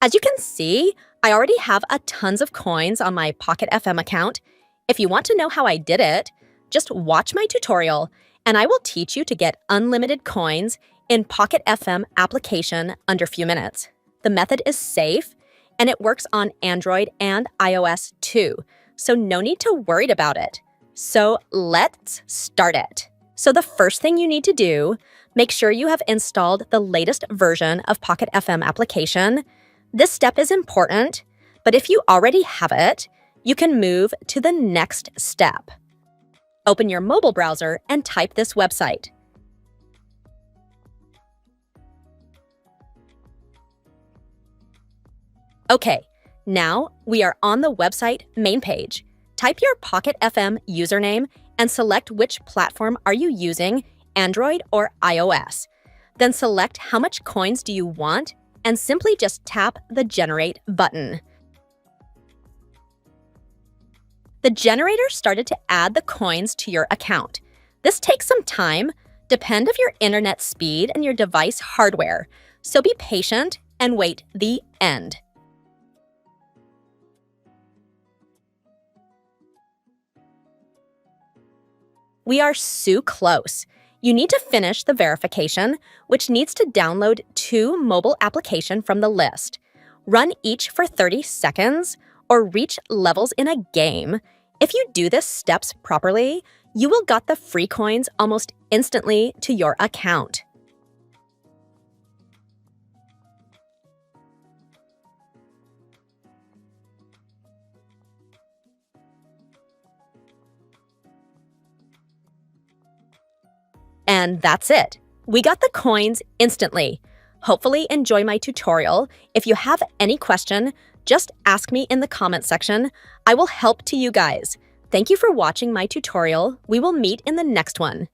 As you can see, I already have a tons of coins on my Pocket FM account. If you want to know how I did it, just watch my tutorial and I will teach you to get unlimited coins in Pocket FM application under a few minutes. The method is safe and it works on Android and iOS too, so no need to worry about it. So let's start it. So the first thing you need to do, make sure you have installed the latest version of Pocket FM application. This step is important, but if you already have it, you can move to the next step. Open your mobile browser and type this website. Okay, now we are on the website main page. Type your Pocket FM username and select which platform are you using, Android or iOS. Then select how much coins do you want and simply just tap the Generate button. The generator started to add the coins to your account. This takes some time, depend of your internet speed and your device hardware, so be patient and wait the end. We are so close. You need to finish the verification, which needs to download 2 mobile applications from the list. Run each for 30 seconds or reach levels in a game. If you do this steps properly, you will get the free coins almost instantly to your account. And that's it. We got the coins instantly. Hopefully enjoy my tutorial. If you have any question, just ask me in the comment section. I will help to you guys. Thank you for watching my tutorial. We will meet in the next one.